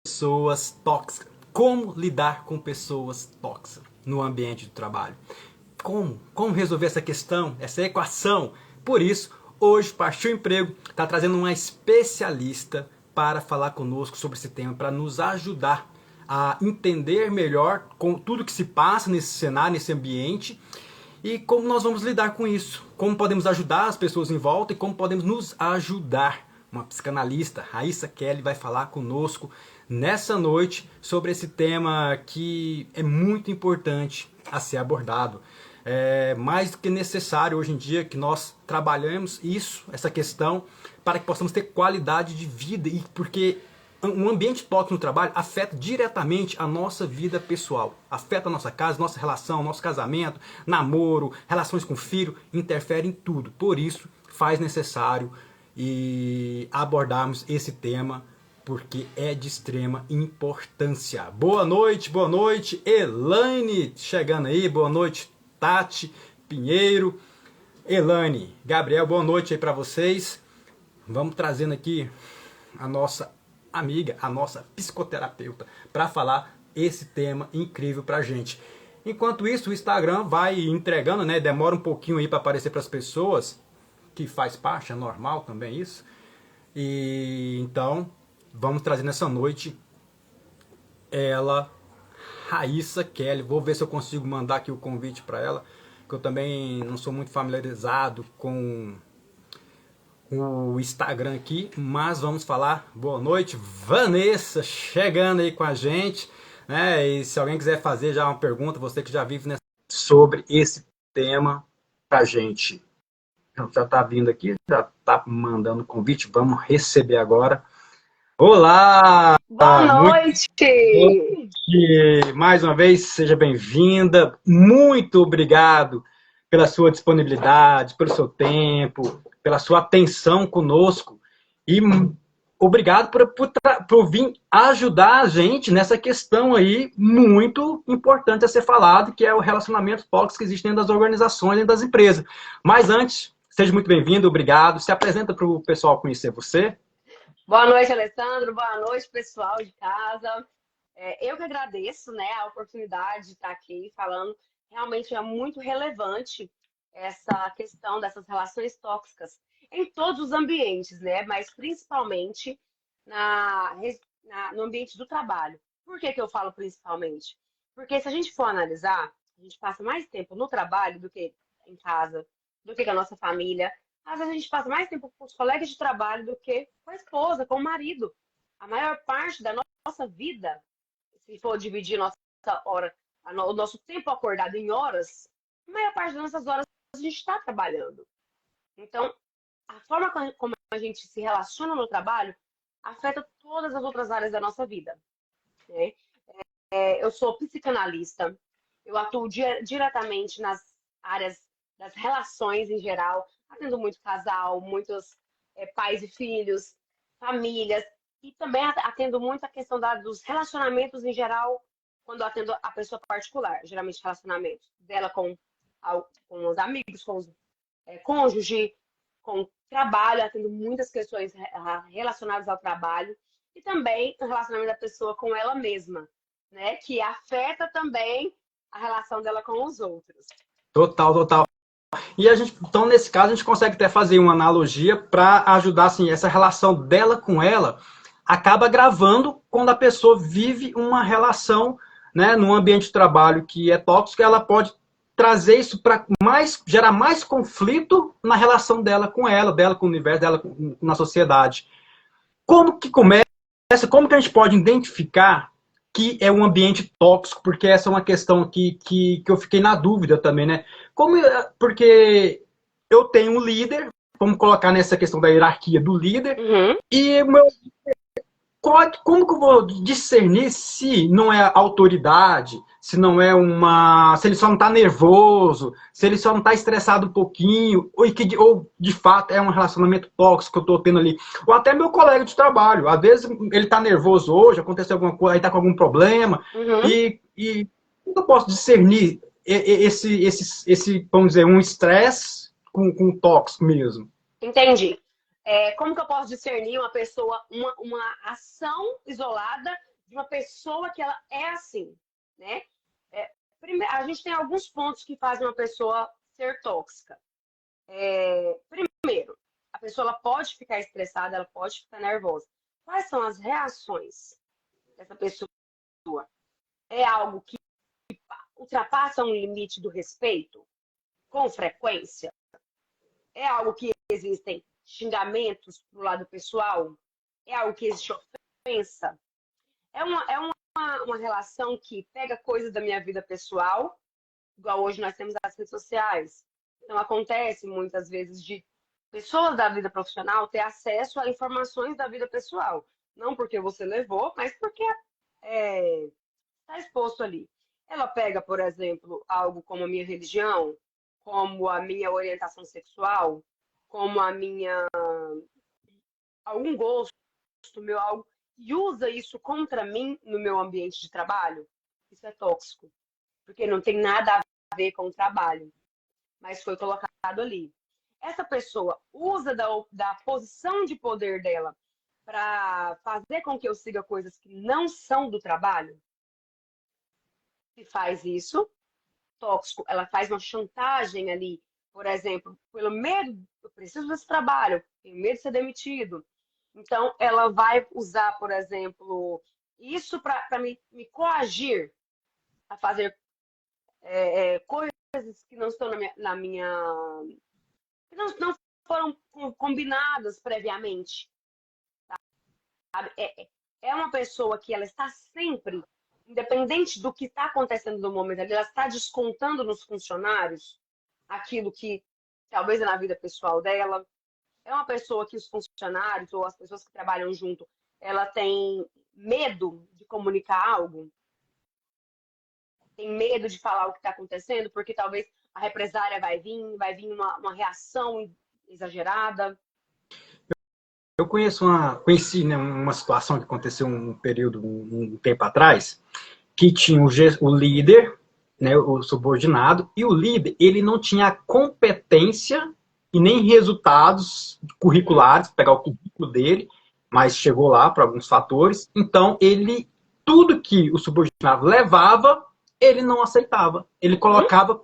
Pessoas tóxicas. Como lidar com pessoas tóxicas no ambiente de trabalho? Como resolver essa questão, essa equação? Por isso, hoje Partiu Emprego está trazendo uma especialista para falar conosco sobre esse tema, para nos ajudar a entender melhor com tudo que se passa nesse cenário, nesse ambiente, e como nós vamos lidar com isso. Como podemos ajudar as pessoas em volta e como podemos nos ajudar. Uma psicanalista, Raíssa Kelly, vai falar conosco nessa noite sobre esse tema que é muito importante a ser abordado. É mais do que necessário hoje em dia que nós trabalhemos isso, essa questão, para que possamos ter qualidade de vida, e porque um ambiente tóxico no trabalho afeta diretamente a nossa vida pessoal, afeta a nossa casa, nossa relação, nosso casamento, namoro, relações com filho, interfere em tudo. Por isso, faz necessário abordarmos esse tema, porque é de extrema importância. Boa noite, Elaine, chegando aí, boa noite, Tati Pinheiro, Elaine, Gabriel, boa noite aí para vocês. Vamos trazendo aqui a nossa amiga, a nossa psicoterapeuta, para falar esse tema incrível pra gente. Enquanto isso, o Instagram vai entregando, né? Demora um pouquinho aí para aparecer para as pessoas, que faz parte, é normal também isso. E então, vamos trazer nessa noite ela, Raíssa Kelly. Vou ver se eu consigo mandar aqui o convite para ela, que eu também não sou muito familiarizado com o Instagram aqui, mas vamos falar. Boa noite, Vanessa, chegando aí com a gente, né? E se alguém quiser fazer já uma pergunta, você que já vive nessa, sobre esse tema pra gente. Já tá vindo aqui, já tá mandando convite, vamos receber agora. Olá! Boa Muito noite! mais uma vez, seja bem-vinda. Muito obrigado pela sua disponibilidade, pelo seu tempo, pela sua atenção conosco. E obrigado por vir ajudar a gente nessa questão aí muito importante a ser falado, que é o relacionamento tóxico que existe dentro das organizações, dentro das empresas. Mas antes, seja muito bem-vindo, obrigado. Se apresenta para o pessoal conhecer você. Boa noite, Alessandro. Boa noite, pessoal de casa. Eu que agradeço, né, a oportunidade de estar aqui falando. Realmente é muito relevante essa questão dessas relações tóxicas em todos os ambientes, né, mas principalmente na, no ambiente do trabalho. Por que que eu falo principalmente? Porque se a gente for analisar, a gente passa mais tempo no trabalho do que em casa, do que com a nossa família. Às vezes a gente passa mais tempo com os colegas de trabalho do que com a esposa, com o marido. A maior parte da nossa vida, se for dividir nossa hora, o nosso tempo acordado em horas, a maior parte das nossas horas a gente está trabalhando. Então, a forma como a gente se relaciona no trabalho afeta todas as outras áreas da nossa vida, né? Eu sou psicanalista, eu atuo diretamente nas áreas das relações em geral, atendo muito casal, muitos pais e filhos, famílias, e também atendo muito a questão dos relacionamentos em geral, quando eu atendo a pessoa particular, geralmente relacionamentos dela com os amigos, com os cônjuge, com trabalho, atendo muitas questões relacionadas ao trabalho, e também o relacionamento da pessoa com ela mesma, né? Que afeta também a relação dela com os outros. Total, total. E a gente, então, nesse caso, a gente consegue até fazer uma analogia para ajudar, assim, essa relação dela com ela acaba gravando quando a pessoa vive uma relação, né, num ambiente de trabalho que é tóxico, ela pode trazer isso para gerar mais conflito na relação dela com o universo, na sociedade. Como que começa, como que a gente pode identificar que é um ambiente tóxico? Porque essa é uma questão que eu fiquei na dúvida também, né? Porque eu tenho um líder, vamos colocar nessa questão da hierarquia do líder, Uhum. e como que eu vou discernir se não é autoridade, se não é se ele só não está nervoso, se ele só não está estressado um pouquinho, ou de fato é um relacionamento tóxico que eu estou tendo ali, ou até meu colega de trabalho, às vezes ele está nervoso hoje, aconteceu alguma coisa, aí está com algum problema, Uhum. e como eu posso discernir vamos dizer, um estresse com tóxico mesmo? Entendi. Como que eu posso discernir uma pessoa, uma ação isolada de uma pessoa que ela é assim, né? Primeiro, a gente tem alguns pontos que fazem uma pessoa ser tóxica. Primeiro, a pessoa ela pode ficar estressada, ela pode ficar nervosa. Quais são as reações dessa pessoa? É algo que ultrapassa um limite do respeito com frequência? É algo que existem xingamentos pro lado pessoal? É algo que existe ofensa? É uma relação que pega coisas da minha vida pessoal, igual hoje nós temos as redes sociais. Então, acontece muitas vezes de pessoas da vida profissional ter acesso a informações da vida pessoal. Não porque você levou, mas porque está exposto ali. Ela pega, por exemplo, algo como a minha religião, como a minha orientação sexual, como algum gosto meu, algo, e usa isso contra mim no meu ambiente de trabalho. Isso é tóxico, porque não tem nada a ver com o trabalho, mas foi colocado ali. Essa pessoa usa da posição de poder dela para fazer com que eu siga coisas que não são do trabalho. Se faz isso, tóxico, ela faz uma chantagem ali, por exemplo, pelo medo, eu preciso desse trabalho, tenho medo de ser demitido. Então, ela vai usar, por exemplo, isso para me coagir a fazer coisas que não estão que não foram combinadas previamente. Sabe? É uma pessoa que ela está sempre, independente do que está acontecendo no momento ali, ela está descontando nos funcionários aquilo que talvez é na vida pessoal dela. É uma pessoa que os funcionários ou as pessoas que trabalham junto, ela tem medo de comunicar algo, tem medo de falar o que está acontecendo, porque talvez a represária vai vir uma reação exagerada. Eu conheci, né, uma situação que aconteceu um tempo atrás, que tinha o líder, né, o subordinado, e o líder ele não tinha competência e nem resultados curriculares, pegar o currículo dele, mas chegou lá por alguns fatores. Então, tudo que o subordinado levava, ele não aceitava. Ele colocava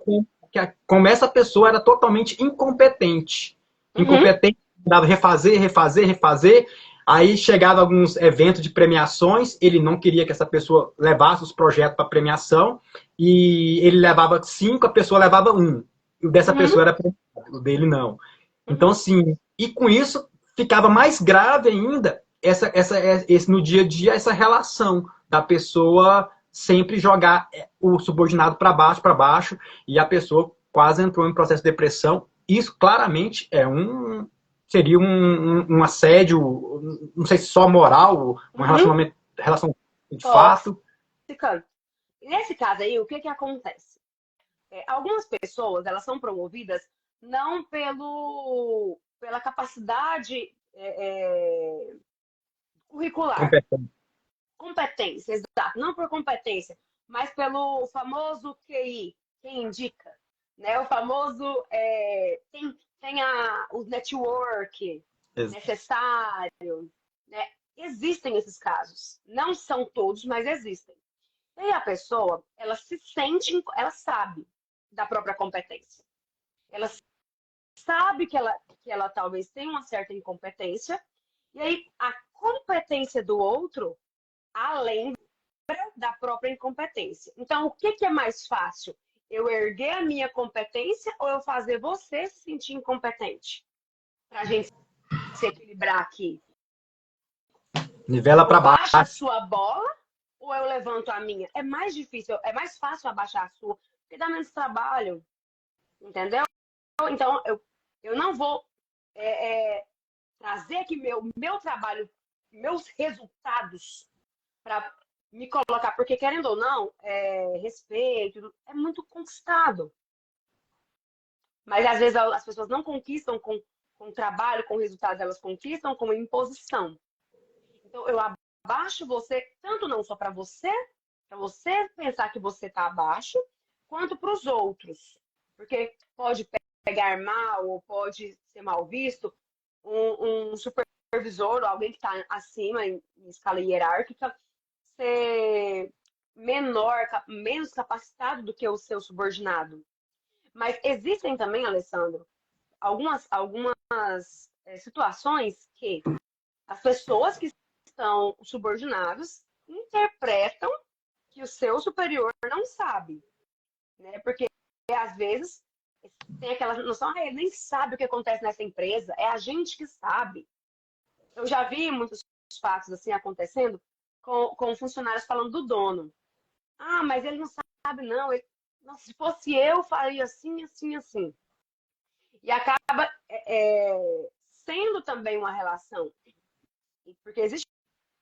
como essa pessoa era totalmente incompetente. Incompetente, dava refazer. Aí chegava alguns eventos de premiações, ele não queria que essa pessoa levasse os projetos para premiação, e ele levava 5, a pessoa levava 1. E o dessa pessoa era premiado, o dele não. Então, assim, e com isso ficava mais grave ainda no dia a dia essa relação da pessoa sempre jogar o subordinado para baixo, e a pessoa quase entrou em processo de depressão. Isso claramente seria um assédio, não sei se só moral, relação de fato. Nesse caso aí, o que acontece? Algumas pessoas, elas são promovidas não pela capacidade curricular. Competência, exato. Não por competência, mas pelo famoso QI, quem indica. Né? O famoso tem o network necessário. Né? Existem esses casos. Não são todos, mas existem. E aí a pessoa, ela se sente, ela sabe da própria competência. Ela sabe que ela talvez tenha uma certa incompetência. E aí a competência do outro além da própria incompetência. Então, o que é mais fácil? Eu erguer a minha competência ou eu fazer você se sentir incompetente? Para a gente se equilibrar aqui. Nivela para baixo. Baixa a sua bola ou eu levanto a minha? É mais difícil, é mais fácil abaixar a sua, porque dá menos trabalho. Entendeu? Então, eu não vou trazer aqui meu trabalho, meus resultados para me colocar, porque querendo ou não, respeito é muito conquistado. Mas às vezes as pessoas não conquistam com trabalho, com resultados, elas conquistam com imposição. Então eu abaixo você, tanto não só para você pensar que você está abaixo, quanto para os outros. Porque pode pegar mal ou pode ser mal visto um supervisor ou alguém que está acima em escala hierárquica menos capacitado do que o seu subordinado. Mas existem também, Alessandro, algumas situações que as pessoas que estão subordinadas interpretam que o seu superior não sabe, né? Porque às vezes tem aquela noção, ele nem sabe o que acontece nessa empresa, é a gente que sabe. Eu já vi muitos fatos assim acontecendo com funcionários falando do dono. Ah, mas ele não sabe, não. Nossa, se fosse eu, faria assim, assim, assim. E acaba sendo também uma relação. Porque existe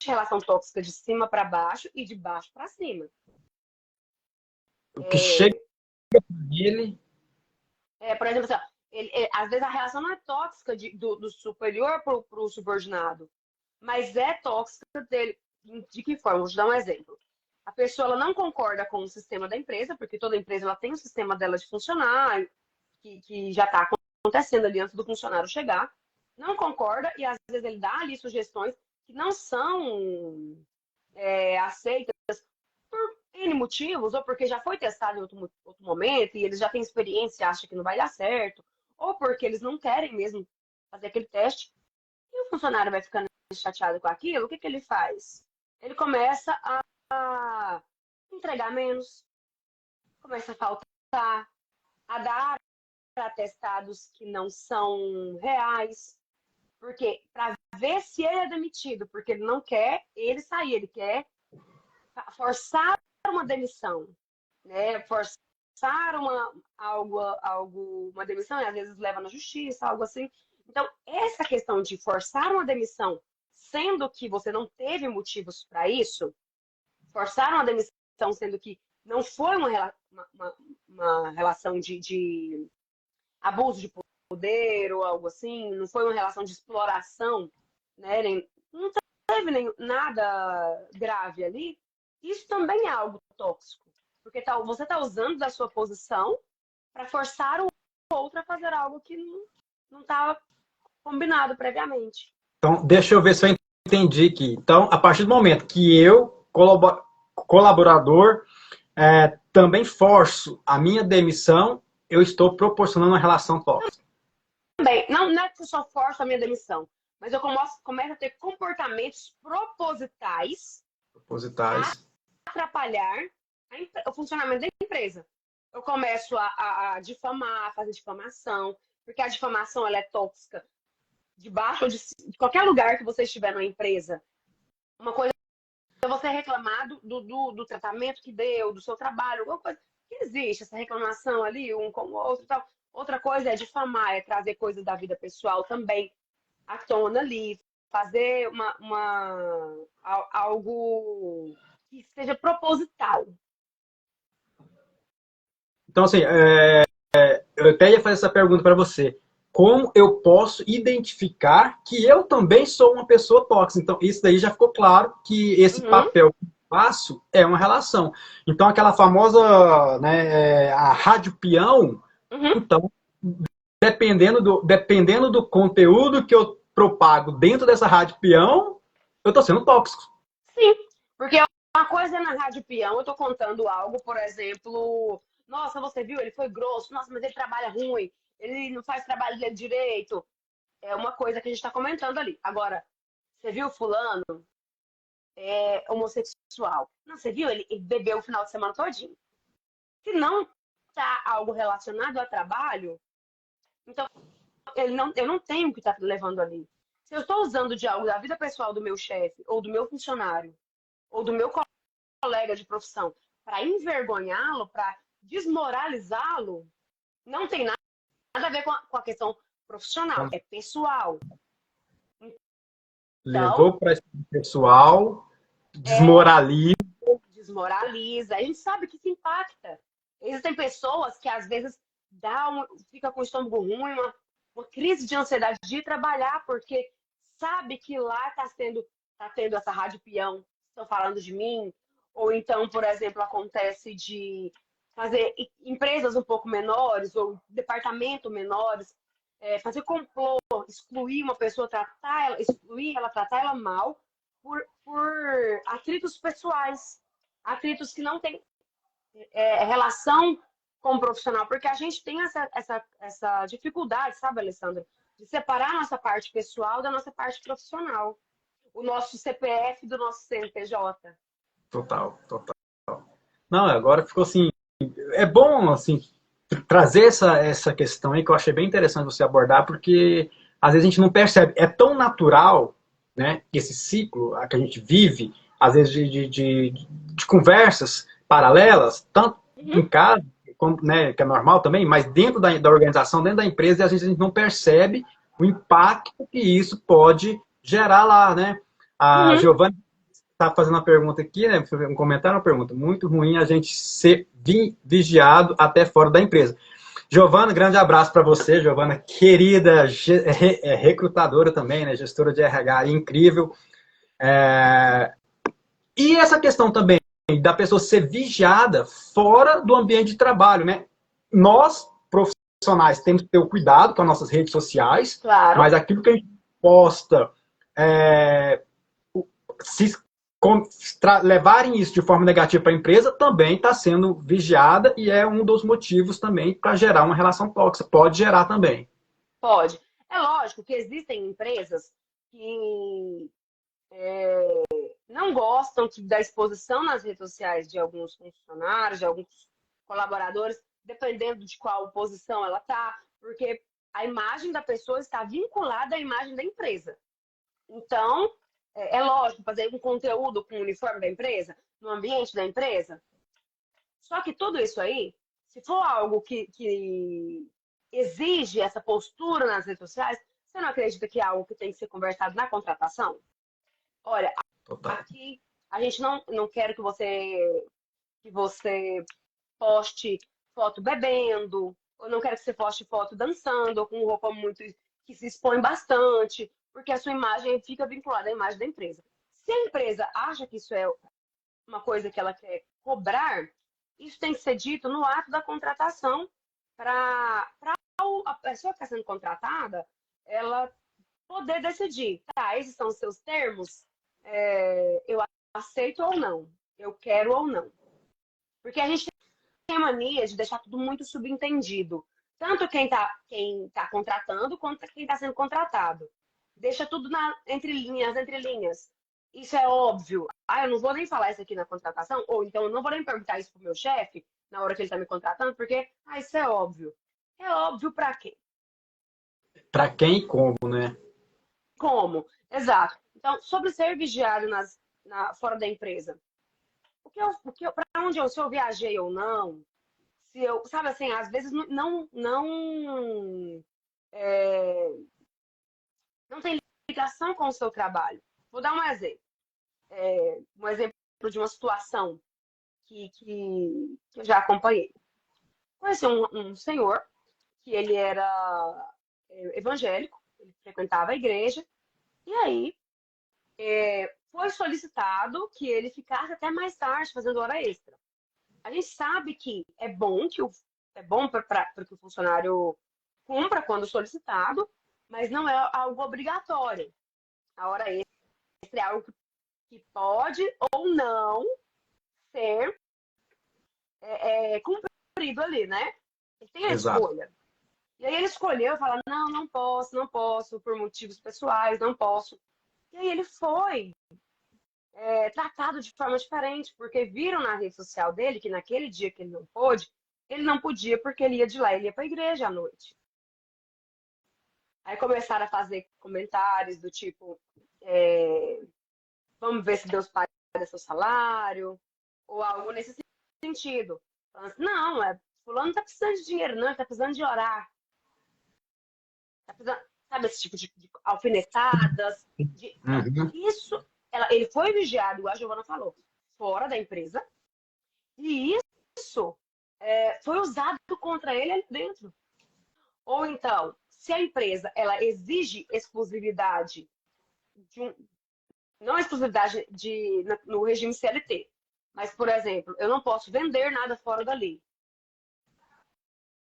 relação tóxica de cima para baixo e de baixo para cima. O que chega nele. Por exemplo, assim, às vezes a relação não é tóxica do superior para o subordinado, mas é tóxica dele. De que forma? Vou te dar um exemplo. A pessoa ela não concorda com o sistema da empresa, porque toda empresa ela tem um sistema dela de funcionar, que já está acontecendo ali antes do funcionário chegar. Não concorda e às vezes ele dá ali sugestões que não são aceitas por N motivos, ou porque já foi testado em outro momento e eles já têm experiência e acham que não vai dar certo, ou porque eles não querem mesmo fazer aquele teste. E o funcionário vai ficando chateado com aquilo, o que ele faz? Ele começa a entregar menos, começa a faltar, a dar atestados que não são reais, porque para ver se ele é demitido, porque ele não quer ele sair, ele quer forçar uma demissão, né? Forçar uma demissão, e às vezes leva na justiça, algo assim. Então, essa questão de forçar uma demissão, sendo que você não teve motivos para isso, forçar uma demissão, sendo que não foi uma relação de abuso de poder ou algo assim, não foi uma relação de exploração, né? Não teve nada grave ali. Isso também é algo tóxico, porque você está usando da sua posição para forçar o outro a fazer algo que não estava combinado previamente. Então, deixa eu ver se eu entendi aqui. Então, a partir do momento que eu, colaborador, também forço a minha demissão, eu estou proporcionando uma relação tóxica. Também, não é que eu só forço a minha demissão, mas eu começo a ter comportamentos propositais a atrapalhar o funcionamento da empresa. Eu começo a difamar, a fazer difamação, porque a difamação ela é tóxica debaixo ou de qualquer lugar que você estiver na empresa. Uma coisa é você reclamar do tratamento que deu, do seu trabalho, alguma coisa. Que existe essa reclamação ali, um com o outro e tal. Outra coisa é difamar, é trazer coisas da vida pessoal também à tona ali, fazer algo que seja proposital. Então, assim, eu até ia fazer essa pergunta para você. Como eu posso identificar que eu também sou uma pessoa tóxica? Então, isso daí já ficou claro que esse papel que eu faço é uma relação. Então, aquela famosa, né, a rádio peão, então, dependendo do conteúdo que eu propago dentro dessa rádio peão, eu estou sendo tóxico. Sim, porque uma coisa é na rádio peão, eu estou contando algo, por exemplo, nossa, você viu, ele foi grosso, nossa, mas ele trabalha ruim, ele não faz trabalho dele direito. É uma coisa que a gente está comentando ali. Agora, você viu fulano? É homossexual. Não, você viu? Ele bebeu o final de semana todinho. Se não tá algo relacionado ao trabalho, então eu não tenho que estar levando ali. Se eu estou usando de algo da vida pessoal do meu chefe, ou do meu funcionário, ou do meu colega de profissão, para envergonhá-lo, para desmoralizá-lo, não tem nada a ver com a questão profissional, é pessoal. Levou para esse pessoal, desmoraliza. Desmoraliza. A gente sabe que isso impacta. Existem pessoas que às vezes fica com o estômago ruim, uma crise de ansiedade de trabalhar, porque sabe que lá está tendo essa rádio peão, estão falando de mim. Ou então, por exemplo, acontece de fazer empresas um pouco menores ou departamento menores, fazer complô, excluir uma pessoa, excluir ela, tratar ela mal por atritos pessoais. atritos que não têm relação com o profissional, porque a gente tem essa dificuldade, sabe, Alessandro, de separar a nossa parte pessoal da nossa parte profissional. O nosso CPF do nosso CNPJ. Total, total. Não, agora ficou assim. É bom, assim, trazer essa questão aí que eu achei bem interessante você abordar, porque às vezes a gente não percebe. É tão natural, né, esse ciclo que a gente vive, às vezes de conversas paralelas, tanto Uhum. em casa, como, né, que é normal também, mas dentro da organização, dentro da empresa, e às vezes a gente não percebe o impacto que isso pode gerar lá, né? A Uhum. Giovanna está fazendo uma pergunta aqui, né? Um comentário, uma pergunta. Muito ruim a gente ser vigiado até fora da empresa. Giovana, grande abraço para você, Giovana, querida, recrutadora também, né? Gestora de RH incrível. E essa questão também da pessoa ser vigiada fora do ambiente de trabalho, né? Nós, profissionais, temos que ter o cuidado com as nossas redes sociais, Claro. mas aquilo que a gente posta, é, se levarem isso de forma negativa para a empresa, também está sendo vigiada e é um dos motivos também para gerar uma relação tóxica. Pode gerar também. Pode. É lógico que existem empresas que não gostam da exposição nas redes sociais de alguns funcionários, de alguns colaboradores, dependendo de qual posição ela está, porque a imagem da pessoa está vinculada à imagem da empresa. Então, é lógico fazer um conteúdo com o uniforme da empresa, no ambiente da empresa. Só que tudo isso aí, se for algo que exige essa postura nas redes sociais, você não acredita que é algo que tem que ser conversado na contratação? Olha, Total. aqui a gente não quer que você poste foto bebendo, ou não quero que você poste foto dançando, ou com roupa muito que se expõe bastante, porque a sua imagem fica vinculada à imagem da empresa. Se a empresa acha que isso é uma coisa que ela quer cobrar, isso tem que ser dito no ato da contratação para a pessoa que está sendo contratada, ela poder decidir, tá, esses são os seus termos, eu aceito ou não, eu quero ou não. Porque a gente tem a mania de deixar tudo muito subentendido. Tanto quem tá contratando quanto quem está sendo contratado. Deixa tudo entre linhas, entre linhas. Isso é óbvio. Ah, eu não vou nem falar isso aqui na contratação, ou então eu não vou nem perguntar isso pro meu chefe na hora que ele está me contratando, porque isso é óbvio. É óbvio para quê? Para quem e como, né? Como? Exato. Então, sobre ser vigiado fora da empresa. Para onde se eu viajei ou não, se eu, sabe assim, às vezes é, não tem ligação com o seu trabalho. Vou dar um exemplo de uma situação que eu já acompanhei. Conheci um senhor que ele era evangélico, ele frequentava a igreja, e aí foi solicitado que ele ficasse até mais tarde fazendo hora extra. A gente sabe que é bom para que o funcionário cumpra quando solicitado, mas não é algo obrigatório. A hora extra é algo que pode ou não ser cumprido ali, né? Ele tem a Exato. escolha. E aí ele escolheu falar, não, não posso, por motivos pessoais, não posso. E aí ele foi tratado de forma diferente, porque viram na rede social dele que naquele dia que ele não podia porque ele ia de lá, ele ia para a igreja à noite. Aí começaram a fazer comentários do tipo, vamos ver se Deus paga seu salário, ou algo nesse sentido. Falando assim, não, fulano não tá precisando de dinheiro, não, ele tá precisando de orar. Tá precisando, sabe, esse tipo de alfinetadas. Então, Uhum. isso, ele foi vigiado, igual a Giovana falou, fora da empresa, e isso foi usado contra ele ali dentro. Ou então, se a empresa ela exige exclusividade não exclusividade no regime CLT, mas, por exemplo, eu não posso vender nada fora dali.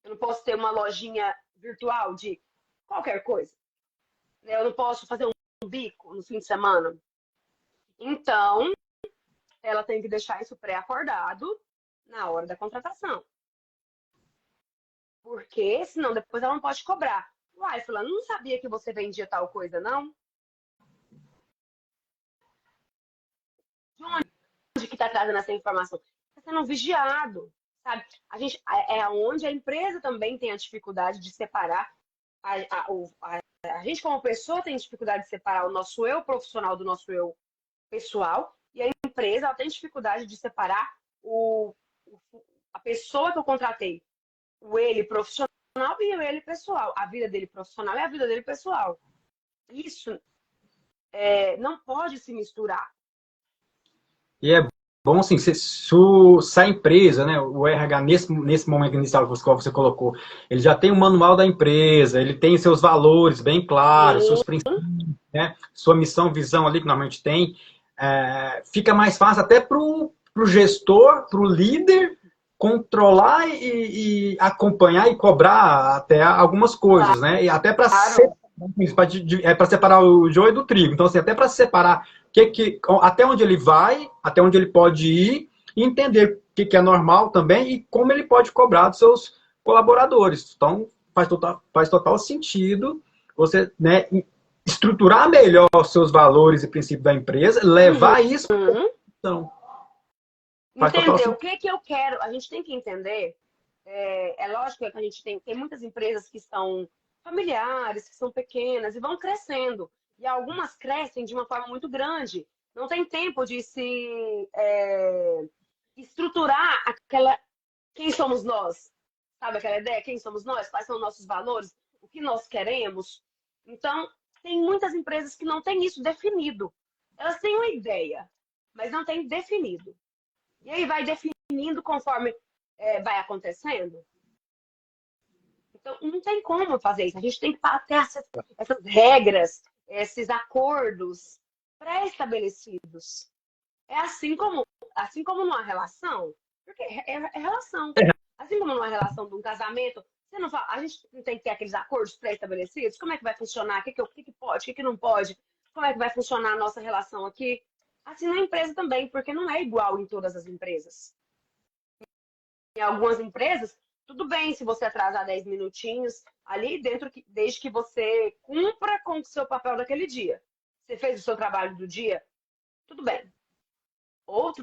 Eu não posso ter uma lojinha virtual de qualquer coisa. Eu não posso fazer um bico no fim de semana. Então, ela tem que deixar isso pré-acordado na hora da contratação. Porque senão depois ela não pode cobrar. Uai, fulano, não sabia que você vendia tal coisa, não? De onde que está trazendo essa informação? Está sendo vigiado, sabe? É onde a empresa também tem a dificuldade de separar a gente como pessoa tem dificuldade de separar o nosso eu profissional do nosso eu pessoal, e a empresa ela tem dificuldade de separar a pessoa que eu contratei, o ele profissional e o ele pessoal, a vida dele profissional e a vida dele pessoal. Isso não pode se misturar. E é bom, assim, se a empresa, né, o RH, nesse momento inicial que você colocou, ele já tem o manual da empresa, ele tem seus valores bem claros, seus princípios, né, sua missão, visão ali, que normalmente tem, fica mais fácil até para o gestor, para o líder, controlar e acompanhar e cobrar até algumas coisas, né? E até para separar o joio do trigo. Então, assim, até para separar até onde ele vai, até onde ele pode ir, e entender o que é normal também e como ele pode cobrar dos seus colaboradores. Então, faz total sentido você, né, estruturar melhor os seus valores e princípios da empresa, levar isso para então, entender o que eu quero. A gente tem que entender. É lógico que a gente tem muitas empresas que são familiares, que são pequenas e vão crescendo. E algumas crescem de uma forma muito grande. Não tem tempo de se estruturar quem somos nós. Sabe aquela ideia? Quem somos nós? Quais são os nossos valores? O que nós queremos? Então, tem muitas empresas que não têm isso definido. Elas têm uma ideia, mas não têm definido. E aí vai definindo conforme vai acontecendo. Então, não tem como fazer isso. A gente tem que ter essas regras, esses acordos pré-estabelecidos. É assim como numa relação, porque é relação. Assim como numa relação de um casamento, a gente não tem que ter aqueles acordos pré-estabelecidos? Como é que vai funcionar? O que pode, o que não pode? Como é que vai funcionar a nossa relação aqui? Assim na empresa também, porque não é igual em todas as empresas. Em algumas empresas, tudo bem se você atrasar 10 minutinhos ali dentro, desde que você cumpra com o seu papel daquele dia. Você fez o seu trabalho do dia, tudo bem.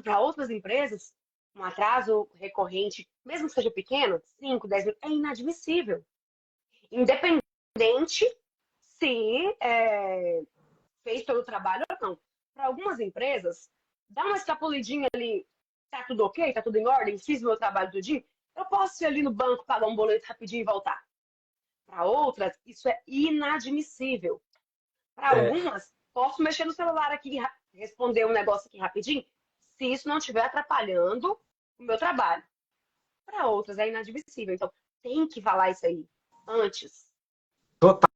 Para outras empresas, um atraso recorrente, mesmo que seja pequeno, 5, 10 minutos, é inadmissível. Independente se fez todo o trabalho ou não. Para algumas empresas, dá uma escapulidinha ali, tá tudo ok, tá tudo em ordem, fiz meu trabalho do dia, eu posso ir ali no banco, pagar um boleto rapidinho e voltar. Para outras, isso é inadmissível. Para algumas, posso mexer no celular aqui, responder um negócio aqui rapidinho, se isso não estiver atrapalhando o meu trabalho. Para outras, é inadmissível. Então, tem que falar isso aí antes. Total.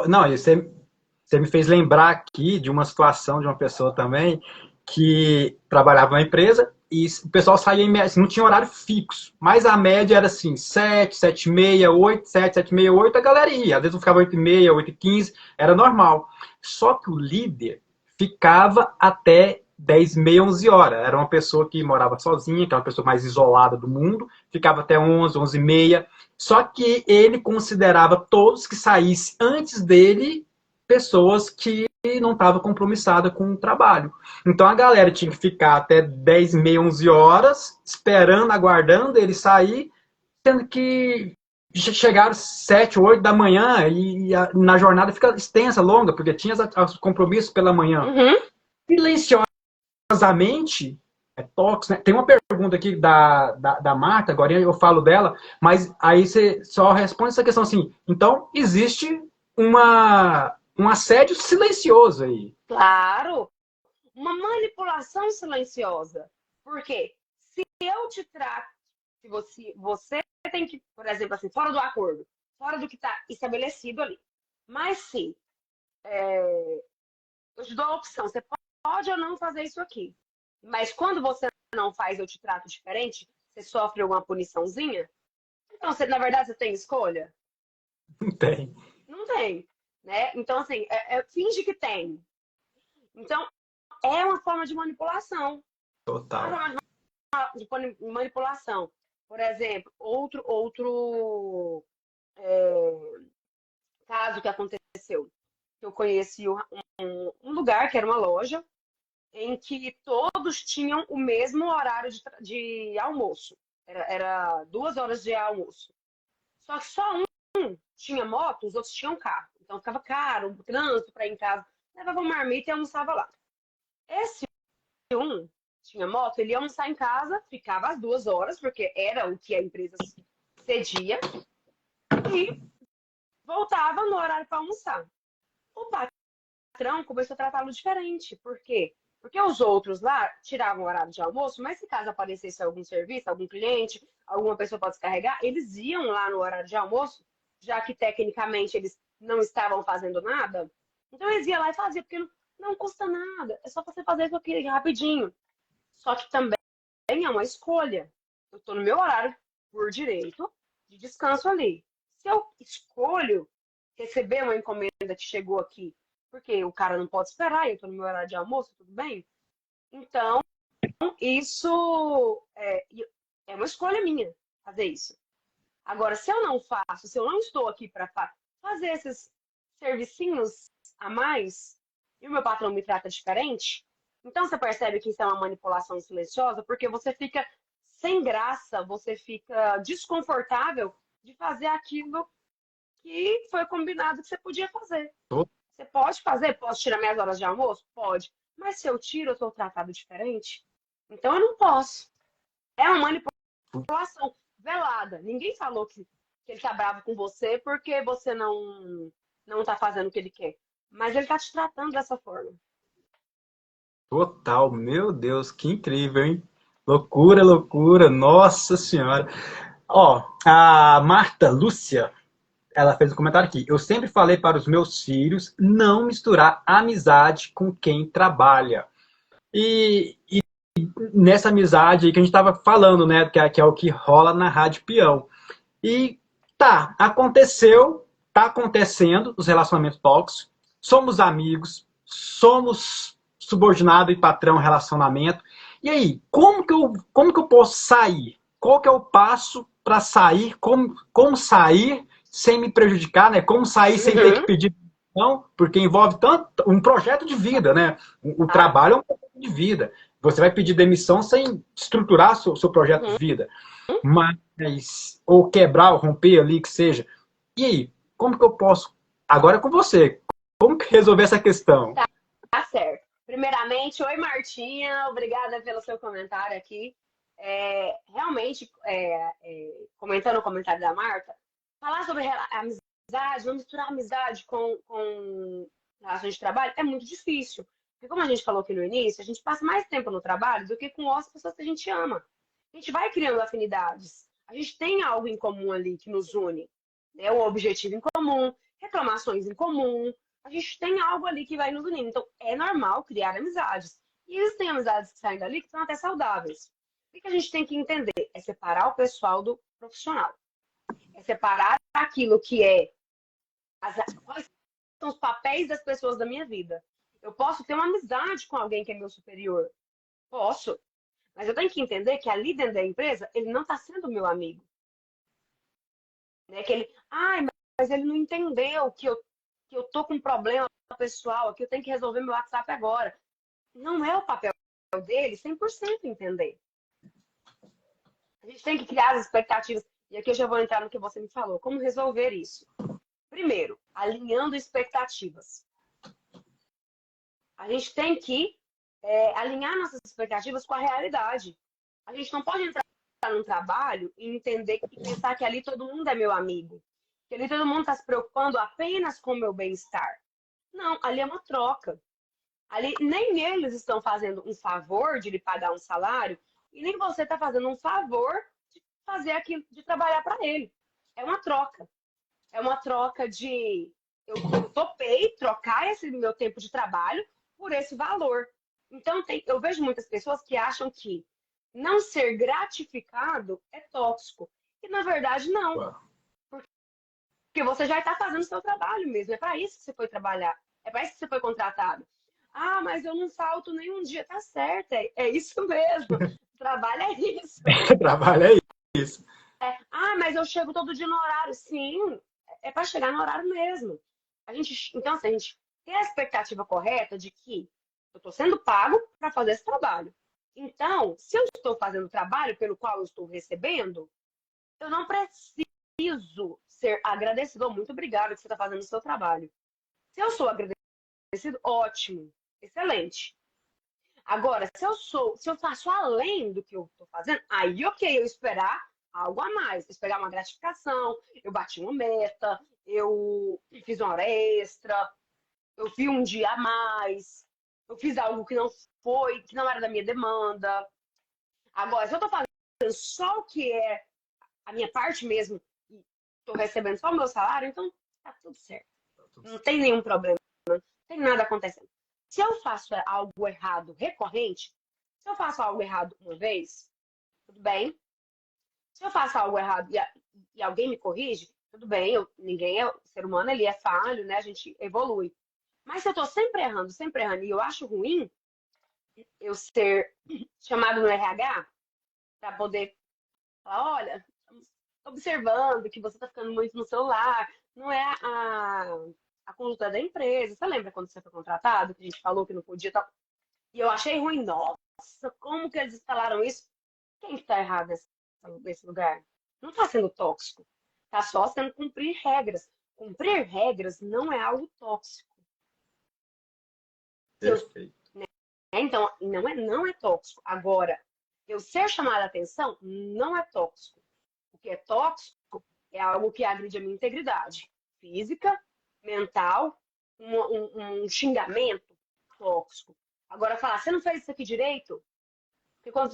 Não, você me fez lembrar aqui de uma situação de uma pessoa também que trabalhava na empresa e o pessoal saía em média, assim, não tinha horário fixo, mas a média era assim, 7, 7 e meia, 8, 7, 7 e meia, 8, a galera ia. Às vezes eu ficava 8 e meia, 8 e 15, era normal. Só que o líder ficava até 10 e meia, 11 horas. Era uma pessoa que morava sozinha, que era uma pessoa mais isolada do mundo, ficava até 11, 11 e meia. Só que ele considerava todos que saíssem antes dele pessoas que não estavam compromissadas com o trabalho. Então a galera tinha que ficar até 10 e meia, 11 horas, esperando, aguardando ele sair, sendo que chegaram 7, 8 da manhã e na jornada fica extensa, longa, porque tinha os compromissos pela manhã. Silenciosamente, tóxico, né? Tem uma pergunta aqui da Marta, agora eu falo dela, mas aí você só responde essa questão assim, então existe um assédio silencioso aí. Claro, uma manipulação silenciosa. Por quê? Se eu te trato, se você tem que, por exemplo, assim, fora do acordo, fora do que está estabelecido ali. Mas se eu te dou a opção, você pode ou não fazer isso aqui. Mas quando você não faz, eu te trato diferente, você sofre alguma puniçãozinha. Então, na verdade, você tem escolha? Não tem. Não tem. Né? Então, assim, finge que tem. Então, é uma forma de manipulação. Total. De manipulação. Por exemplo, outro caso que aconteceu. Eu conheci um lugar que era uma loja em que todos tinham o mesmo horário de almoço. Era 2 horas de almoço. Só que só um tinha moto, os outros tinham carro. Então ficava caro, o trânsito para ir em casa. Levava uma marmita e almoçava lá. Esse um tinha moto, ele ia almoçar em casa, ficava às 2 horas, porque era o que a empresa cedia, e voltava no horário para almoçar. O patrão começou a tratá-lo diferente. Por quê? Porque os outros lá tiravam o horário de almoço, mas se caso aparecesse algum serviço, algum cliente, alguma pessoa para descarregar, eles iam lá no horário de almoço, já que tecnicamente eles não estavam fazendo nada. Então eles iam lá e faziam, porque não custa nada. É só você fazer isso aqui rapidinho. Só que também é uma escolha. Eu estou no meu horário por direito de descanso ali. Se eu escolho receber uma encomenda que chegou aqui, porque o cara não pode esperar, eu estou no meu horário de almoço, tudo bem? Então, isso é uma escolha minha fazer isso. Agora, se eu não faço, se eu não estou aqui para fazer esses servicinhos a mais, e o meu patrão me trata diferente, então você percebe que isso é uma manipulação silenciosa, porque você fica sem graça, você fica desconfortável de fazer aquilo que foi combinado que você podia fazer. Você pode fazer? Posso tirar minhas horas de almoço? Pode. Mas se eu tiro, eu sou tratado diferente? Então eu não posso. É uma manipulação velada. Ninguém falou que ele tá bravo com você porque você não tá fazendo o que ele quer. Mas ele tá te tratando dessa forma. Total, meu Deus, que incrível, hein? Loucura, loucura, nossa senhora. Ó, a Marta Lúcia, ela fez um comentário aqui. Eu sempre falei para os meus filhos não misturar amizade com quem trabalha. E nessa amizade aí que a gente estava falando, né, que é o que rola na Rádio Peão. E tá, aconteceu, tá acontecendo os relacionamentos tóxicos, somos amigos, somos subordinado e patrão relacionamento. E aí, como que eu posso sair? Qual que é o passo para sair? Como sair sem me prejudicar, né? Como sair sem ter que Uhum. pedir não, porque envolve tanto um projeto de vida, né? O Ah, trabalho é um projeto de vida. Você vai pedir demissão sem estruturar seu projeto de uhum. vida. Mas, ou quebrar, ou romper ali, que seja. E aí, como que eu posso? Agora é com você. Como que resolver essa questão? Tá certo. Primeiramente, oi Martinha, obrigada pelo seu comentário aqui. Realmente, comentando o comentário da Marta, falar sobre amizade, não misturar amizade com relações de trabalho é muito difícil. Porque como a gente falou aqui no início, a gente passa mais tempo no trabalho do que com as pessoas que a gente ama. A gente vai criando afinidades. A gente tem algo em comum ali que nos une, né? Um objetivo em comum, reclamações em comum, a gente tem algo ali que vai nos unindo. Então, é normal criar amizades. E existem amizades que saem dali que são até saudáveis. O que a gente tem que entender? É separar o pessoal do profissional. É separar aquilo que quais são os papéis das pessoas da minha vida. Eu posso ter uma amizade com alguém que é meu superior. Posso. Mas eu tenho que entender que ali dentro da empresa, ele não está sendo meu amigo. Né? Que ele, mas ele não entendeu que eu tô com um problema pessoal, que eu tenho que resolver meu WhatsApp agora. Não é o papel dele 100% entender. A gente tem que criar as expectativas. E aqui eu já vou entrar no que você me falou. Como resolver isso? Primeiro, alinhando expectativas. A gente tem que alinhar nossas expectativas com a realidade. A gente não pode entrar num trabalho e entender e pensar que ali todo mundo é meu amigo. Que ali todo mundo está se preocupando apenas com o meu bem-estar. Não, ali é uma troca. Ali nem eles estão fazendo um favor de lhe pagar um salário e nem você está fazendo um favor de fazer aquilo, de trabalhar para ele. É uma troca. É uma troca de eu topei trocar esse meu tempo de trabalho por esse valor. Então eu vejo muitas pessoas que acham que não ser gratificado é tóxico. E na verdade não. Porque você já está fazendo o seu trabalho mesmo. É para isso que você foi trabalhar. É para isso que você foi contratado. Ah, mas eu não falto nenhum dia. Tá certo, é isso mesmo. Trabalho é isso. Trabalho é isso. Ah, mas eu chego todo dia no horário. Sim, é para chegar no horário mesmo. Então, se a gente tem a expectativa correta de que eu estou sendo pago para fazer esse trabalho. Então, se eu estou fazendo o trabalho pelo qual eu estou recebendo, eu não preciso ser agradecido. Muito obrigada que você está fazendo o seu trabalho. Se eu sou agradecido, ótimo, excelente. Agora, se eu faço além do que eu estou fazendo, aí ok, eu esperar algo a mais, esperar uma gratificação, eu bati uma meta, eu fiz uma hora extra, eu vi um dia a mais, eu fiz algo que não era da minha demanda. Agora, se eu estou fazendo só o que é a minha parte mesmo, e estou recebendo só o meu salário, então tá tudo certo. Não tem nenhum problema, não tem nada acontecendo. Se eu faço algo errado recorrente, se eu faço algo errado uma vez, tudo bem. Se eu faço algo errado e alguém me corrige, tudo bem. Ninguém é ser humano, ele é falho, né? A gente evolui. Mas se eu tô sempre errando, e eu acho ruim eu ser chamado no RH para poder falar, olha, observando que você tá ficando muito no celular, não é a conduta da empresa. Você lembra quando você foi contratado, que a gente falou que não podia tal? E eu achei ruim. Nossa, como que eles instalaram isso? Quem está errado nesse lugar? Não está sendo tóxico. Está só sendo cumprir regras. Cumprir regras não é algo tóxico. Perfeito. Então, não é tóxico. Agora, eu ser chamada a atenção não é tóxico. O que é tóxico é algo que agride a minha integridade física, mental, um xingamento tóxico. Agora, falar, você não fez isso aqui direito? Porque quando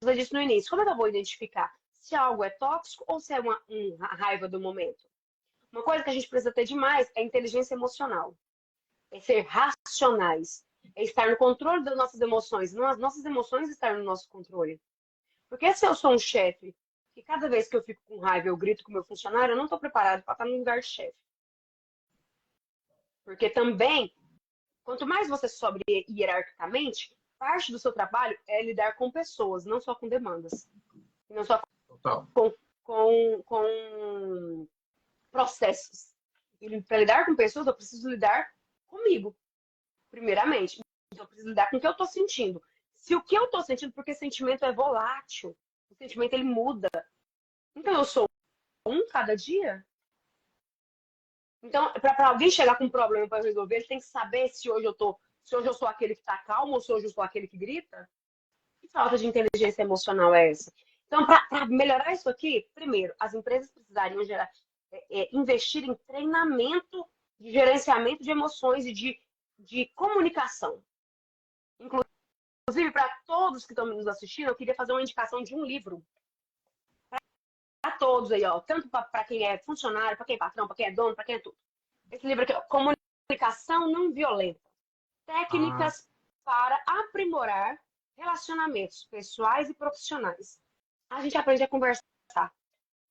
você disse no início, como é que eu vou identificar se algo é tóxico ou se é uma raiva do momento? Uma coisa que a gente precisa ter demais é inteligência emocional. É ser racionais. É estar no controle das nossas emoções. Não as nossas emoções estar no nosso controle. Porque se eu sou um chefe que cada vez que eu fico com raiva eu grito com o meu funcionário, eu não estou preparado para estar no lugar de chefe. Porque também, quanto mais você sobe hierarquicamente, parte do seu trabalho é lidar com pessoas, não só com demandas. Não só Total. com processos. E para lidar com pessoas, eu preciso lidar comigo, primeiramente. Eu preciso lidar com o que eu estou sentindo. Se o que eu estou sentindo, porque sentimento é volátil, o sentimento ele muda. Então eu sou um cada dia. Então, para alguém chegar com um problema para resolver, ele tem que saber se hoje eu sou aquele que está calmo ou se hoje eu sou aquele que grita. Que falta de inteligência emocional é essa? Então, para melhorar isso aqui, primeiro, as empresas precisariam investir em treinamento de gerenciamento de emoções e de comunicação. Inclusive, para todos que estão nos assistindo, eu queria fazer uma indicação de um livro. Para todos aí, ó, tanto para quem é funcionário, para quem é patrão, para quem é dono, para quem é tudo. Esse livro aqui, ó, Comunicação Não Violenta. Técnicas para aprimorar relacionamentos pessoais e profissionais. A gente aprende a conversar,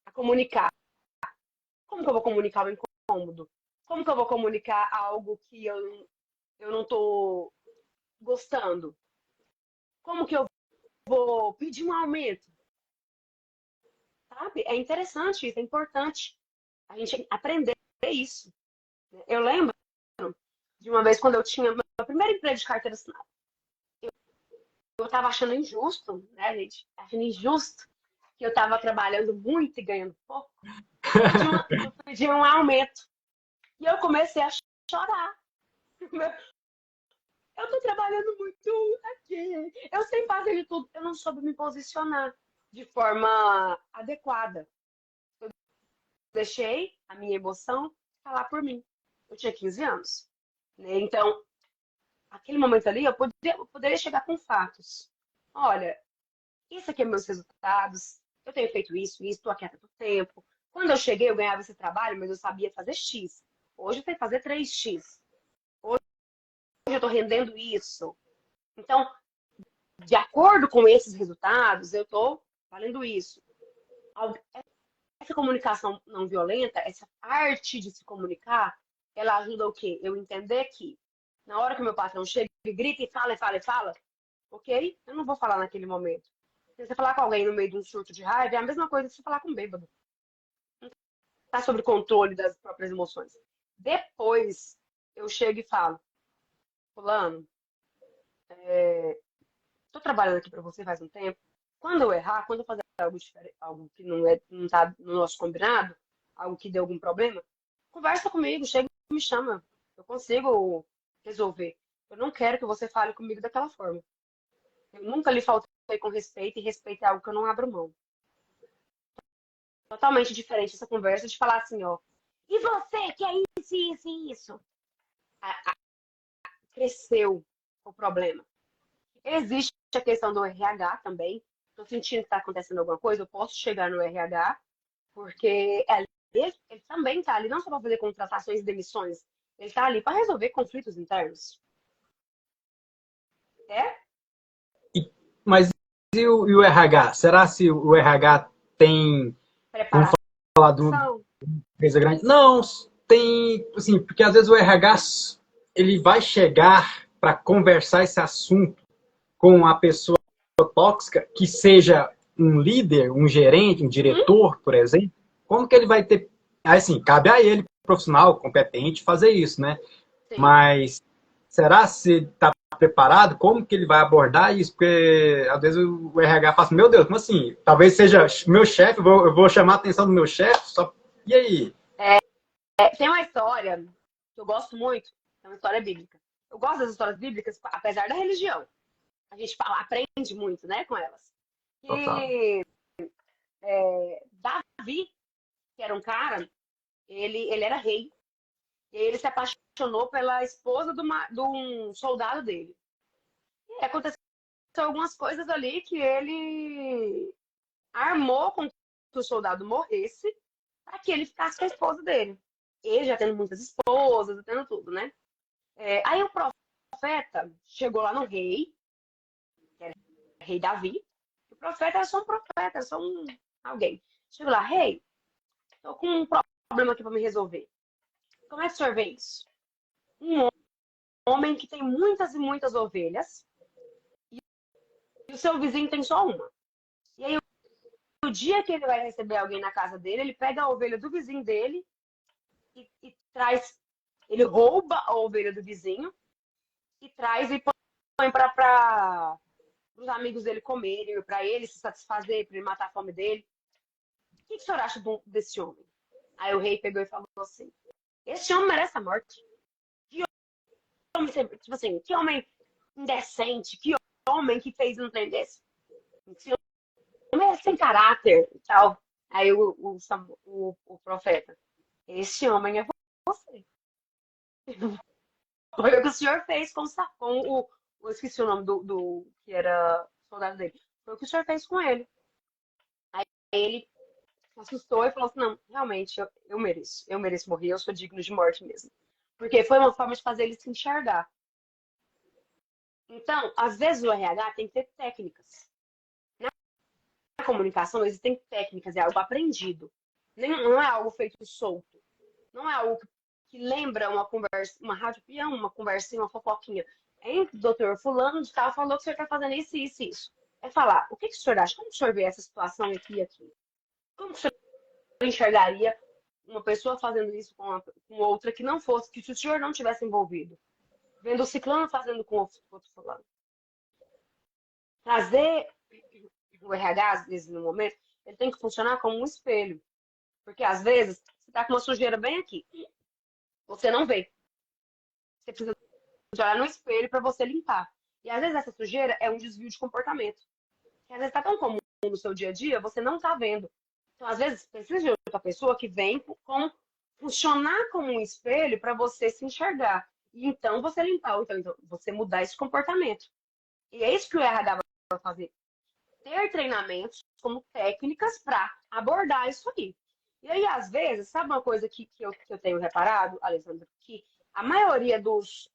a comunicar. Como que eu vou comunicar o incômodo? Como que eu vou comunicar algo que eu não estou gostando? Como que eu vou pedir um aumento? Sabe? É interessante isso, é importante a gente aprender isso. Eu lembro de uma vez quando eu tinha meu primeiro emprego de carteira assinada. Eu estava achando injusto, né, gente? Achando injusto que eu estava trabalhando muito e ganhando pouco. Eu pedi um aumento. E eu comecei a chorar. Eu estou trabalhando muito aqui. Eu sei fazer de tudo. Eu não soube me posicionar de forma adequada. Eu deixei a minha emoção falar por mim. Eu tinha 15 anos. Né? Então, aquele momento ali, eu poderia chegar com fatos. Olha, isso aqui é meus resultados. Eu tenho feito isso, estou aqui há tanto tempo. Quando eu cheguei, eu ganhava esse trabalho, mas eu sabia fazer X. Hoje eu tenho que fazer 3X. Hoje eu estou rendendo isso. Então, de acordo com esses resultados, eu estou valendo isso. Essa comunicação não violenta, essa arte de se comunicar, ela ajuda o quê? Eu entender que na hora que o meu patrão chega que grita e fala, e fala, e fala, ok? Eu não vou falar naquele momento. Se você falar com alguém no meio de um surto de raiva, é a mesma coisa que você falar com um bêbado. Tá sob controle das próprias emoções. Depois, eu chego e falo, fulano, tô trabalhando aqui para você faz um tempo. Quando eu errar, quando eu fazer algo diferente, algo que não tá no nosso combinado, algo que deu algum problema, conversa comigo, chega e me chama. Eu consigo resolver. Eu não quero que você fale comigo daquela forma. Eu nunca lhe faltei com respeito e respeito é algo que eu não abro mão. Totalmente diferente essa conversa de falar assim, ó. E você, que é isso, isso e isso? Cresceu o problema. Existe a questão do RH também. Estou sentindo que está acontecendo alguma coisa, eu posso chegar no RH, porque ele também está ali não só para fazer contratações e demissões, ele está ali para resolver conflitos internos. É? Mas e o RH? Será se o RH tem, vamos falar de uma Preparação. empresa grande? Não, tem, assim, porque às vezes o RH ele vai chegar para conversar esse assunto com a pessoa tóxica, que seja um líder, um gerente, um diretor, por exemplo. Como que ele vai ter... Assim, cabe a ele, profissional, competente, fazer isso, né? Sim. Mas será se está preparado? Como que ele vai abordar isso? Porque às vezes o RH fala assim, meu Deus, como assim? Talvez seja meu chefe, eu vou chamar a atenção do meu chefe, só... E aí? Tem uma história que eu gosto muito, é uma história bíblica. Eu gosto das histórias bíblicas, apesar da religião. A gente aprende muito, né, com elas. Total. E Davi, que era um cara, ele era rei. E ele se apaixonou pela esposa de um soldado dele. E aconteceu algumas coisas ali que ele armou com que o soldado morresse para que ele ficasse com a esposa dele. Ele já tendo muitas esposas, tendo tudo, né? Aí o profeta chegou lá no rei, que era o rei Davi. O profeta era só um profeta, era só alguém. Chegou lá, rei, tô com um problema aqui para me resolver. Como é que o senhor vê isso? Um homem que tem muitas e muitas ovelhas e o seu vizinho tem só uma. E aí, o dia que ele vai receber alguém na casa dele, ele pega a ovelha do vizinho dele e traz. Ele rouba a ovelha do vizinho e traz e põe para os amigos dele comerem, para ele se satisfazer, para ele matar a fome dele. O que o senhor acha desse homem? Aí o rei pegou e falou assim: esse homem merece a morte. Que homem, tipo assim, que homem indecente, que homem que fez um trem desse? Esse homem é sem caráter e tal. Aí o profeta: esse homem é você. Foi o que o senhor fez com eu esqueci o nome do que era soldado dele. Foi o que o senhor fez com ele. Aí ele se assustou e falou assim: não, realmente, eu mereço morrer, eu sou digno de morte mesmo. Porque foi uma forma de fazer ele se enxergar. Então, às vezes o RH tem que ter técnicas. Na comunicação existem técnicas, é algo aprendido. Não é algo feito solto. Não é algo que lembra uma conversa, uma rádio peão, uma conversinha, uma fofoquinha. Hein, doutor fulano de tal falou que o senhor está fazendo isso, isso, isso. É falar, o que o senhor acha? Como o senhor vê essa situação aqui e aqui? Como o senhor enxergaria uma pessoa fazendo isso com outra que não fosse, que se o senhor não tivesse envolvido? Vendo o ciclano fazendo com outro fulano. Trazer o RH, às vezes, no momento, ele tem que funcionar como um espelho. Porque, às vezes, você está com uma sujeira bem aqui. Você não vê. Você precisa de olhar no espelho para você limpar. E, às vezes, essa sujeira é um desvio de comportamento. Que, às vezes, está tão comum no seu dia a dia, você não está vendo. Então, às vezes, precisa de outra pessoa que vem com funcionar como um espelho para você se enxergar. E, então, você limpar. Ou então, você mudar esse comportamento. E é isso que o RH vai fazer. Ter treinamentos como técnicas para abordar isso aí. E aí, às vezes, sabe uma coisa que eu tenho reparado, Alessandro? Que a maioria das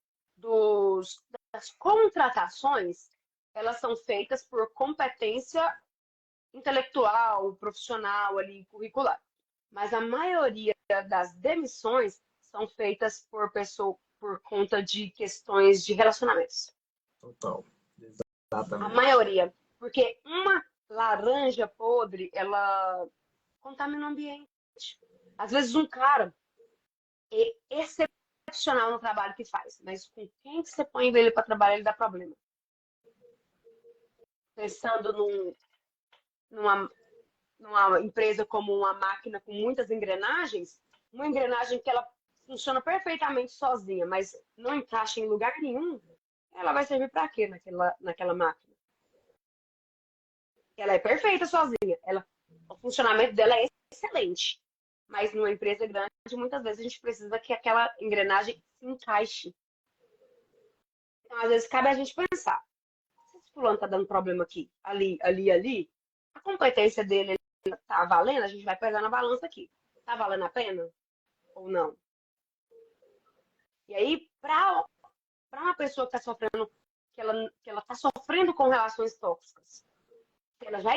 contratações, elas são feitas por competência intelectual, profissional, ali, curricular. Mas a maioria das demissões são feitas por conta de questões de relacionamentos. Total. A Exatamente. maioria. Porque uma laranja podre, ela contamina o ambiente. Às vezes um cara é excepcional no trabalho que faz, mas com quem que você põe ele para trabalhar, ele dá problema. Pensando numa, numa empresa como uma máquina com muitas engrenagens, uma engrenagem que ela funciona perfeitamente sozinha, mas não encaixa em lugar nenhum, ela vai servir para quê naquela máquina? Ela é perfeita sozinha, o funcionamento dela é excelente, mas numa empresa grande, muitas vezes a gente precisa que aquela engrenagem se encaixe. Então, às vezes, cabe a gente pensar, se esse fulano está dando problema aqui, ali, ali, ali, a competência dele está valendo, a gente vai pesar na balança aqui. Está valendo a pena ou não? E aí, para uma pessoa que está sofrendo, que ela está sofrendo com relações tóxicas, que ela já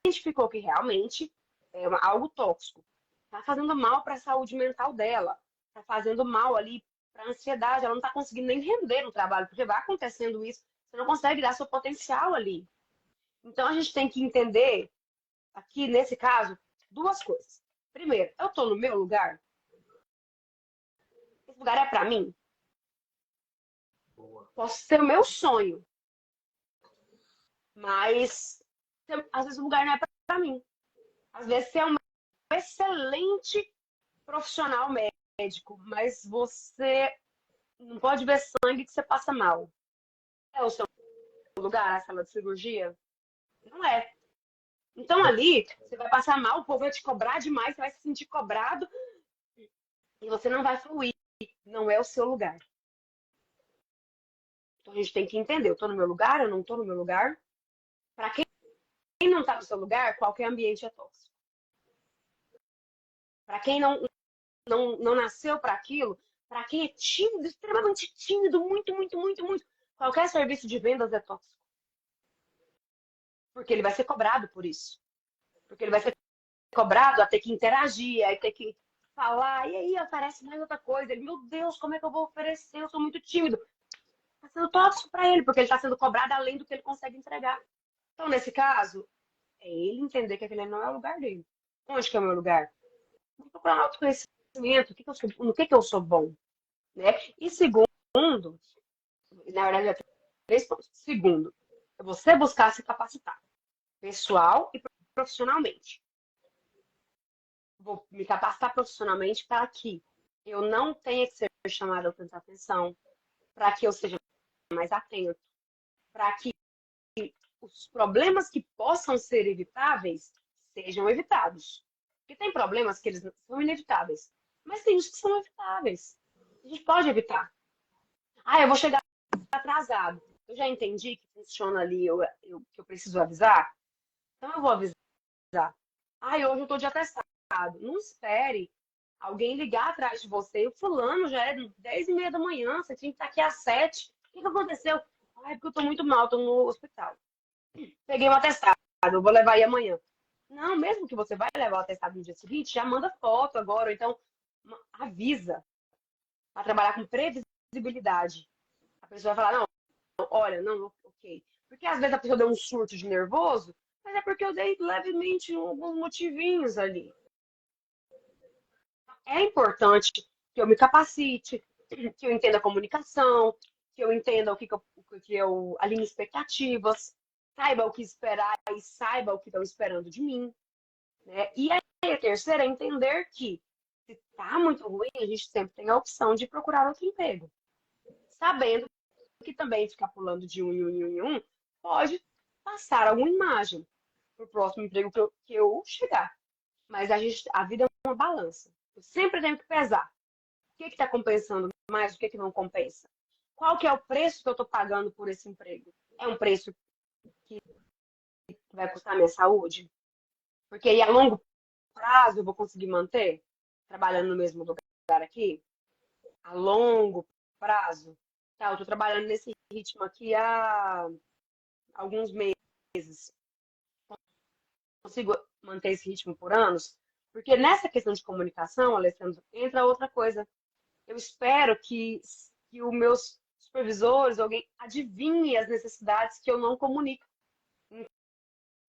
identificou que realmente é algo tóxico, está fazendo mal para a saúde mental dela, está fazendo mal ali para a ansiedade, ela não está conseguindo nem render no trabalho, porque vai acontecendo isso, você não consegue dar seu potencial ali. Então a gente tem que entender, aqui nesse caso, duas coisas. Primeiro, eu estou no meu lugar? Esse lugar é para mim? Boa. Posso ser o meu sonho, mas às vezes o lugar não é para mim. Às vezes você é um excelente profissional médico, mas você não pode ver sangue que você passa mal. É o seu lugar, a sala de cirurgia? Não é. Então ali, você vai passar mal, o povo vai te cobrar demais, você vai se sentir cobrado e você não vai fluir. Não é o seu lugar. Então a gente tem que entender, eu estou no meu lugar, eu não estou no meu lugar. Para quem não está no seu lugar, qualquer ambiente é tóxico. Para quem não nasceu para aquilo, para quem é tímido, extremamente tímido, muito, muito, muito, muito, qualquer serviço de vendas é tóxico. Porque ele vai ser cobrado por isso. Porque ele vai ser cobrado a ter que interagir, a ter que falar, e aí oferece mais outra coisa. Ele, meu Deus, como é que eu vou oferecer? Eu sou muito tímido. Está sendo tóxico para ele, porque ele está sendo cobrado além do que ele consegue entregar. Então, nesse caso, é ele entender que aquele não é o lugar dele. Onde que é o meu lugar? Vou procurar um autoconhecimento, no que eu sou bom, né? E segundo, na verdade, é três pontos. Segundo, é você buscar se capacitar, pessoal e profissionalmente. Vou me capacitar profissionalmente para que eu não tenha que ser chamada a tanta atenção, para que eu seja mais atento, para que os problemas que possam ser evitáveis sejam evitados. Porque tem problemas que eles são inevitáveis, mas tem uns que são evitáveis. A gente pode evitar. Ah, eu vou chegar atrasado. Eu já entendi que funciona ali, que eu preciso avisar. Então eu vou avisar. Ah, hoje eu estou de atestado. Não espere alguém ligar atrás de você. O fulano já é 10h30 da manhã, você tinha que estar aqui às 7. O que aconteceu? Ah, é porque eu estou muito mal, estou no hospital. Peguei um atestado, eu vou levar aí amanhã. Não, mesmo que você vai levar o atestado no dia seguinte, já manda foto agora, ou então avisa para trabalhar com previsibilidade. A pessoa vai falar, não, olha, não, ok. Porque às vezes a pessoa deu um surto de nervoso, mas é porque eu dei levemente alguns motivinhos ali. É importante que eu me capacite, que eu entenda a comunicação, que eu entenda que eu alinhe expectativas, saiba o que esperar e saiba o que estão esperando de mim, né? E aí, a terceira é entender que se está muito ruim, a gente sempre tem a opção de procurar outro emprego, sabendo que também ficar pulando de um em um pode passar alguma imagem para o próximo emprego que eu chegar. Mas a vida é uma balança. Eu sempre tenho que pesar. O que está compensando mais, o que não compensa? Qual que é o preço que eu estou pagando por esse emprego? É um preço que vai custar a minha saúde? Porque aí a longo prazo eu vou conseguir manter trabalhando no mesmo lugar aqui? A longo prazo? Tá, eu estou trabalhando nesse ritmo aqui há alguns meses. Consigo manter esse ritmo por anos? Porque nessa questão de comunicação, Alessandro, entra outra coisa. Eu espero que os meus supervisores, alguém adivinhe as necessidades que eu não comunico.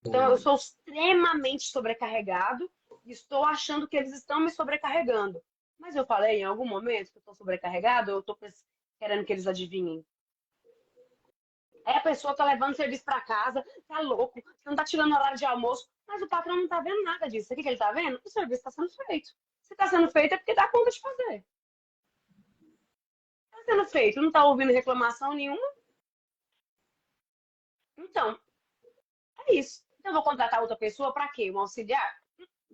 Então, eu sou extremamente sobrecarregado e estou achando que eles estão me sobrecarregando. Mas eu falei em algum momento que eu estou sobrecarregado ou eu estou querendo que eles adivinhem? Aí a pessoa tá levando serviço para casa, tá louco, você não tá tirando horário de almoço, mas o patrão não tá vendo nada disso. O que ele tá vendo? O serviço está sendo feito. Se está sendo feito é porque dá conta de fazer. Está sendo feito, não está ouvindo reclamação nenhuma. Então, é isso. Então, eu vou contratar outra pessoa para quê? Um auxiliar?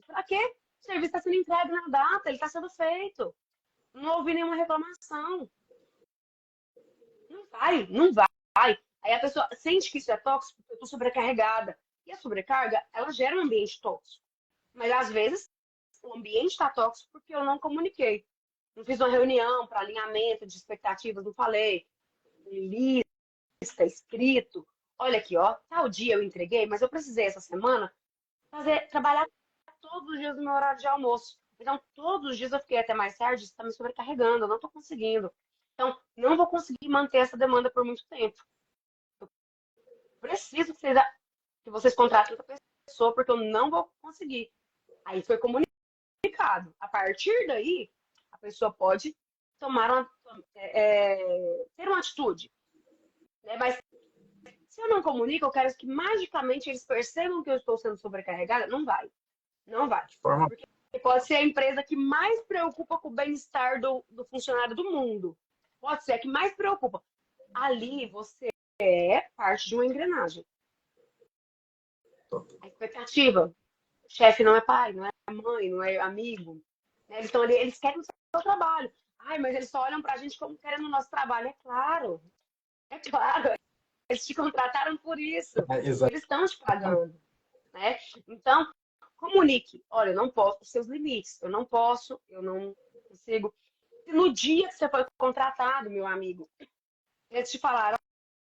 Para quê? O serviço está sendo entregue na data, ele está sendo feito. Não ouvi nenhuma reclamação. Não vai, não vai. Aí a pessoa sente que isso é tóxico, porque eu estou sobrecarregada. E a sobrecarga, ela gera um ambiente tóxico. Mas às vezes, o ambiente está tóxico porque eu não comuniquei. Não fiz uma reunião para alinhamento de expectativas, não falei. Lista, escrito. Olha aqui, ó, tal dia eu entreguei, mas eu precisei essa semana trabalhar todos os dias no meu horário de almoço. Então, todos os dias eu fiquei até mais tarde, isso está me sobrecarregando, eu não estou conseguindo. Então, não vou conseguir manter essa demanda por muito tempo. Eu preciso que vocês contratem outra pessoa, porque eu não vou conseguir. Aí foi comunicado. A partir daí, a pessoa pode ter uma atitude. Né? Mas se eu não comunico, eu quero que magicamente eles percebam que eu estou sendo sobrecarregada. Não vai. Não vai. Porque pode ser a empresa que mais preocupa com o bem-estar do funcionário do mundo. Pode ser a que mais preocupa. Ali você é parte de uma engrenagem. A expectativa. O chefe não é pai, não é mãe, não é amigo. Né? Eles estão ali, eles querem o seu trabalho. Ai, mas eles só olham pra gente como querendo o nosso trabalho. É claro. É claro. Eles te contrataram por isso. Eles estão te pagando. Né? Então, comunique. Olha, eu não posso, os seus limites. Eu não posso, eu não consigo. No dia que você foi contratado, meu amigo, eles te falaram,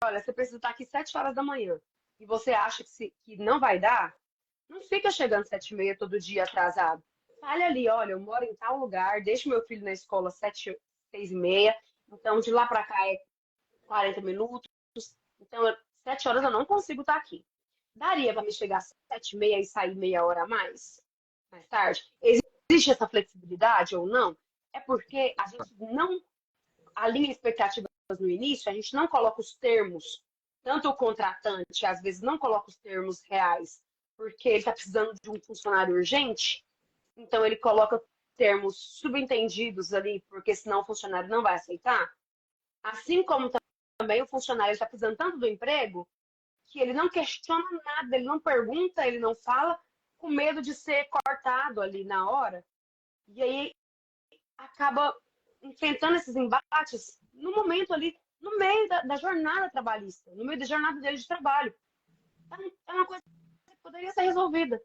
olha, você precisa estar aqui 7 horas da manhã. E você acha que não vai dar? Não fica chegando 7h30 todo dia atrasado. Fale ali, olha, eu moro em tal lugar, deixo meu filho na escola 7, 6h30. Então, de lá para cá é 40 minutos. Então, 7 horas eu não consigo estar aqui. Daria para me chegar às 7h30 e sair meia hora a mais tarde? Existe essa flexibilidade ou não? É porque a gente não alinha expectativas no início, a gente não coloca os termos, tanto o contratante, às vezes, não coloca os termos reais, porque ele está precisando de um funcionário urgente, então ele coloca termos subentendidos ali, porque senão o funcionário não vai aceitar. Assim como também o funcionário está precisando tanto do emprego, que ele não questiona nada, ele não pergunta, ele não fala, com medo de ser cortado ali na hora. E aí acaba enfrentando esses embates no momento ali, no meio da jornada trabalhista, no meio da jornada dele de trabalho. É uma coisa que poderia ser resolvida.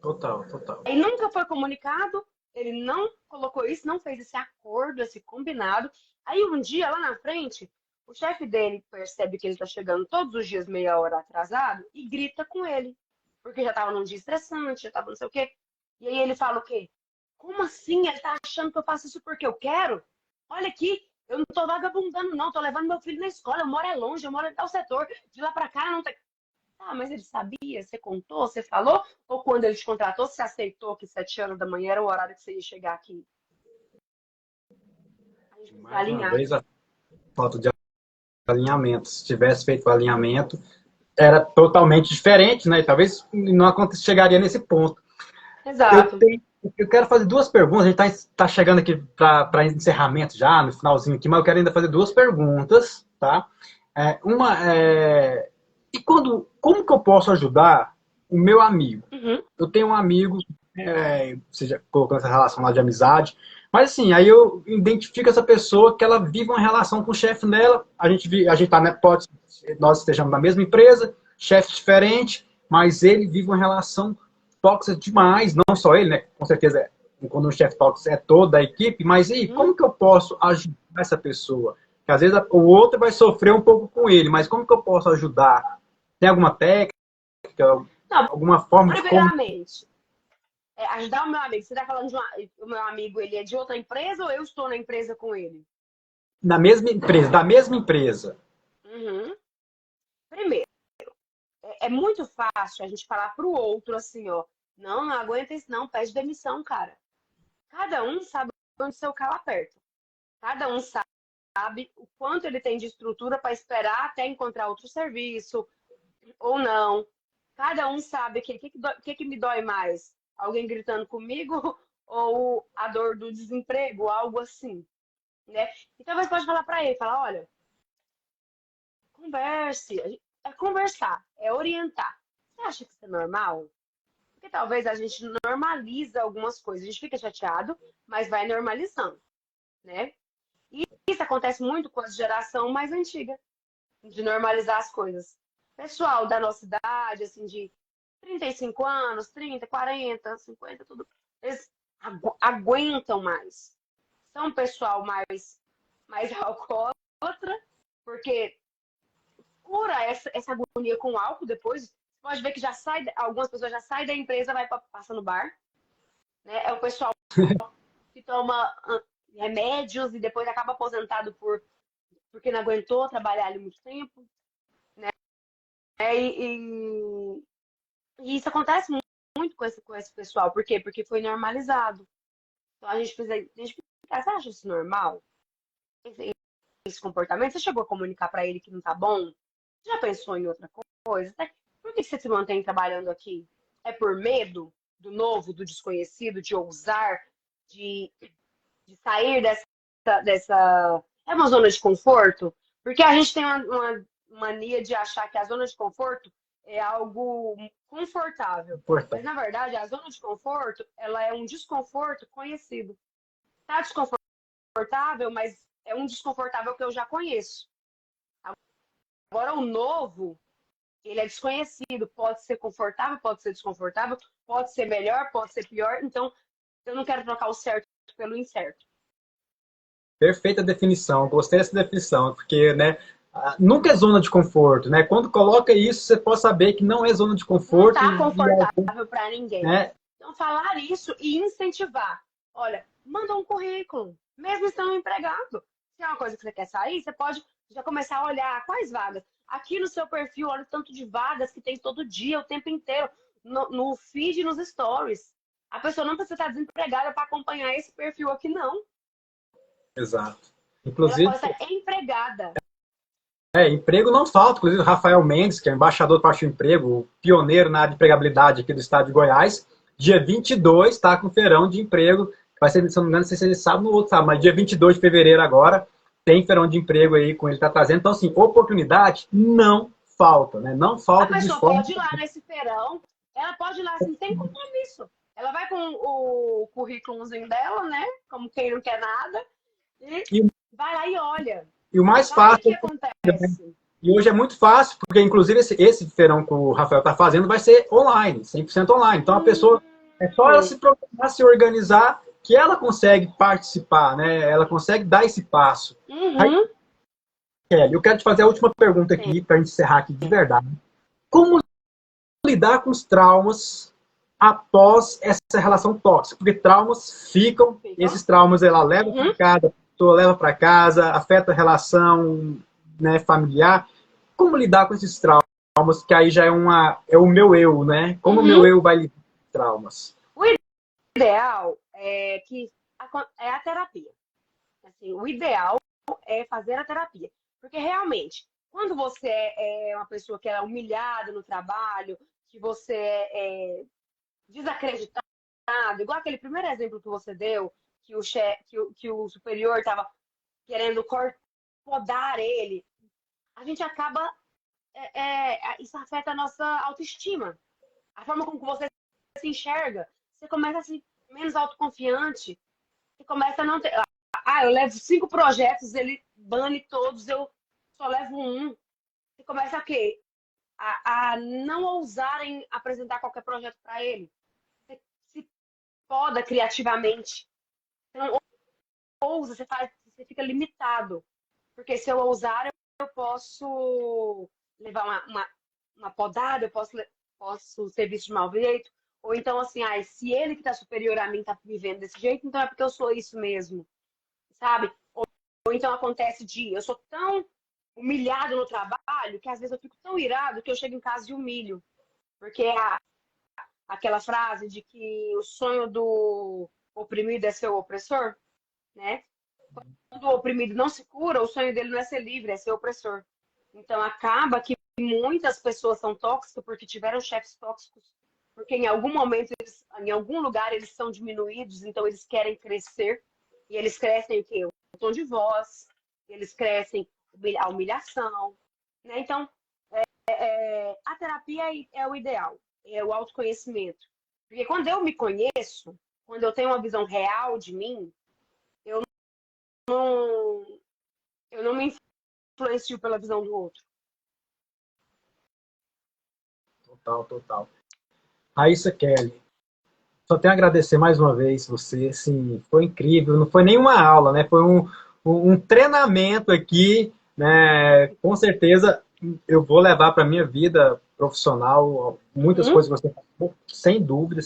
Total. Aí nunca foi comunicado, ele não colocou isso, não fez esse acordo, esse combinado. Aí um dia, lá na frente, o chefe dele percebe que ele está chegando todos os dias meia hora atrasado e grita com ele. Porque já estava num dia estressante, já estava não sei o quê. E aí ele fala o quê? Como assim? Ele tá achando que eu faço isso porque eu quero? Olha aqui, eu não tô vagabundando, não. Tô levando meu filho na escola. Eu moro longe, eu moro em tal setor. De lá pra cá não tem. Ah, mas ele sabia? Você contou? Você falou? Ou quando ele te contratou, você aceitou que 7 horas da manhã era o horário que você ia chegar aqui? A gente precisa Mais uma alinhar. vez, a falta de alinhamento. Se tivesse feito o alinhamento, era totalmente diferente, né? Talvez não chegaria nesse ponto. Exato. Eu quero fazer 2 perguntas. A gente tá chegando aqui para encerramento já, no finalzinho aqui, mas eu quero ainda fazer 2 perguntas, tá? Uma é... E como que eu posso ajudar o meu amigo? Uhum. Eu tenho um amigo, seja colocando essa relação lá de amizade, mas assim, aí eu identifico essa pessoa que ela vive uma relação com o chefe dela, a gente tá, né, nós estejamos na mesma empresa, chefe diferente, mas ele vive uma relação tóxica demais, não só ele, né? Com certeza, quando um chefe tóxico é toda a equipe, mas e como que eu posso ajudar essa pessoa? Que às vezes o outro vai sofrer um pouco com ele, mas como que eu posso ajudar? Tem alguma técnica, Não, alguma forma de como... primeiramente, ajudar o meu amigo. Você está falando o meu amigo, ele é de outra empresa ou eu estou na empresa com ele? Na mesma empresa, da mesma empresa. Uhum. Primeiro, é muito fácil a gente falar pro outro assim, ó, não, não aguenta isso não, pede demissão, cara. Cada um sabe onde seu calo aperta. Cada um sabe o quanto ele tem de estrutura para esperar até encontrar outro serviço ou não. Cada um sabe que me dói mais. Alguém gritando comigo ou a dor do desemprego, algo assim, né? Então você pode falar para ele, falar, olha, converse, é conversar, é orientar. Você acha que isso é normal? Porque talvez a gente normaliza algumas coisas. A gente fica chateado, mas vai normalizando, né? E isso acontece muito com a geração mais antiga, de normalizar as coisas. Pessoal da nossa idade, assim, de 35 anos, 30, 40, 50, tudo, eles aguentam mais. São um pessoal mais alcoólatra, porque cura essa agonia com álcool depois. Você pode ver que já sai, algumas pessoas já saem da empresa, vai passa no bar, né? É o pessoal que toma remédios e depois acaba aposentado porque não aguentou trabalhar ali muito tempo, né? E isso acontece muito com esse pessoal. Por quê? Porque foi normalizado. Então a gente precisa identificar, você acha isso normal? Esse comportamento? Você chegou a comunicar para ele que não tá bom? Você já pensou em outra coisa? Por que você se mantém trabalhando aqui? É por medo do novo, do desconhecido, de ousar, de, de sair dessa. É uma zona de conforto? Porque a gente tem uma mania de achar que a zona de conforto é algo confortável. Mas, Importante. na verdade, a zona de conforto, ela é um desconforto conhecido. Tá desconfortável, mas é um desconfortável que eu já conheço. Agora, o novo, ele é desconhecido. Pode ser confortável, pode ser desconfortável, pode ser melhor, pode ser pior. Então, eu não quero trocar o certo pelo incerto. Perfeita definição, gostei dessa definição, porque, né, nunca é zona de conforto, né? Quando coloca isso, você pode saber que não é zona de Não conforto está e confortável para ninguém. né? Então, falar isso e incentivar. Olha, manda um currículo, mesmo estando empregado. Se é uma coisa que você quer sair, você pode já começar a olhar quais vagas. Aqui no seu perfil, olha o tanto de vagas que tem todo dia, o tempo inteiro, no feed e nos stories. A pessoa não precisa estar desempregada para acompanhar esse perfil aqui, não. Exato. Ela Inclusive, pode estar empregada. emprego não falta. Inclusive, o Rafael Mendes, que é embaixador do Partido Emprego, o pioneiro na área de empregabilidade aqui do estado de Goiás, dia 22 está com feirão de emprego. Vai ser, se não me engano, não sei se ele sabe no outro sábado, mas dia 22 de fevereiro agora tem feirão de emprego aí com ele está trazendo. Então, assim, oportunidade não falta, né? Não A falta de pessoa forma. pode ir lá nesse feirão, ela pode ir lá assim, sem compromisso. Ela vai com o currículozinho dela, né? Como quem não quer nada, e E, vai lá e olha. e o mais Só que o que fácil, acontece? e hoje é muito fácil, porque inclusive esse feirão que o Rafael está fazendo vai ser online, 100% online. Então a pessoa, é só ela se programar, se organizar, que ela consegue participar, né? Ela consegue dar esse passo. Aí, Uhum. Kelly, eu quero te fazer a última pergunta Sim. aqui, para a gente encerrar aqui de verdade. Como lidar com os traumas após essa relação tóxica? Porque traumas ficam, Ficam. esses traumas ela leva Uhum. para casa, a pessoa leva para casa, afeta a relação, né, familiar. Como lidar com esses traumas, que aí já é o meu eu, né? Como o meu Uhum. eu vai lidar com os traumas? O ideal é que é a terapia. Assim, o ideal é fazer a terapia. Porque realmente, quando você é uma pessoa que é humilhada no trabalho, que você é desacreditado, igual aquele primeiro exemplo que você deu, que o superior estava querendo podar ele, a gente acaba. Isso afeta a nossa autoestima. A forma como você se enxerga. Você começa a ser menos autoconfiante. Você começa a não ter. Eu levo 5 projetos, ele bane todos, eu só levo um. Você começa a quê? A não ousar em apresentar qualquer projeto para ele. Você se poda criativamente. Você não ousa, você fica limitado. Porque se eu ousar, eu posso levar uma podada, eu posso ser visto de mau jeito. Ou então, assim, se ele que está superior a mim está me vendo desse jeito, então é porque eu sou isso mesmo, sabe? então acontece de eu sou tão humilhado no trabalho que às vezes eu fico tão irado que eu chego em casa e humilho. Porque aquela frase de que o sonho do oprimido é ser o opressor, né? Quando o oprimido não se cura, o sonho dele não é ser livre, é ser opressor. Então acaba que muitas pessoas são tóxicas porque tiveram chefes tóxicos, porque em algum momento, em algum lugar, eles são diminuídos, então eles querem crescer, e eles crescem o quê? O tom de voz, eles crescem a humilhação, né? Então, a terapia é o ideal, é o autoconhecimento. Porque quando eu me conheço, quando eu tenho uma visão real de mim, eu não, eu não me influencio pela visão do outro. Total, total. Raíssa Kelly, só tenho a agradecer mais uma vez você, assim, foi incrível, não foi nenhuma aula, né? Foi um treinamento aqui, né? Com certeza eu vou levar para a minha vida profissional muitas coisas que você falou, sem dúvida,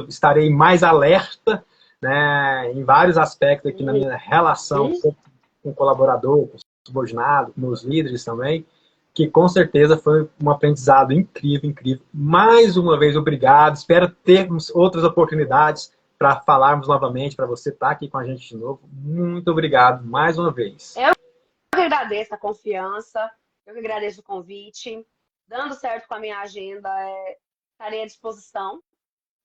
estarei mais alerta, né, em vários aspectos aqui na minha relação com o colaborador, com o subordinado, com meus líderes também, que com certeza foi um aprendizado incrível, incrível. Mais uma vez, obrigado. Espero termos outras oportunidades para falarmos novamente, para você estar aqui com a gente de novo. Muito obrigado mais uma vez. Eu que agradeço a confiança, eu que agradeço o convite. Dando certo com a minha agenda, estarei à disposição.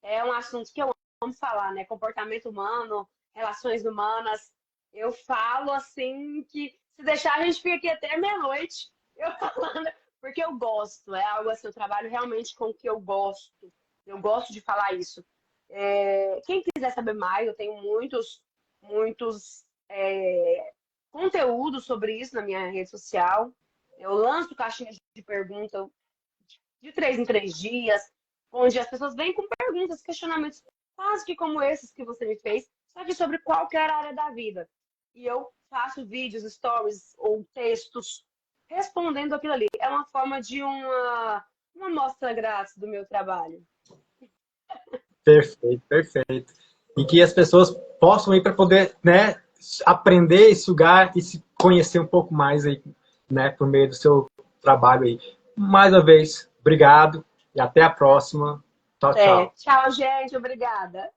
É um assunto que eu amo falar, né? Comportamento humano, relações humanas. Eu falo assim que se deixar a gente fica aqui até meia-noite eu falando, porque eu gosto. É algo assim, eu trabalho realmente com o que eu gosto. Eu gosto de falar isso. Quem quiser saber mais, eu tenho muitos conteúdos sobre isso na minha rede social. Eu lanço caixinha de perguntas de 3 em 3 dias, onde as pessoas vêm com perguntas, questionamentos quase que como esses que você me fez, só que sobre qualquer área da vida. E eu faço vídeos, stories ou textos respondendo aquilo ali. É uma forma de uma amostra grátis do meu trabalho. Perfeito, perfeito. E que as pessoas possam ir para poder, né, aprender, sugar e se conhecer um pouco mais aí, né, por meio do seu trabalho aí. Mais uma vez, obrigado e até a próxima. Tchau, tchau. Tchau, gente. Obrigada.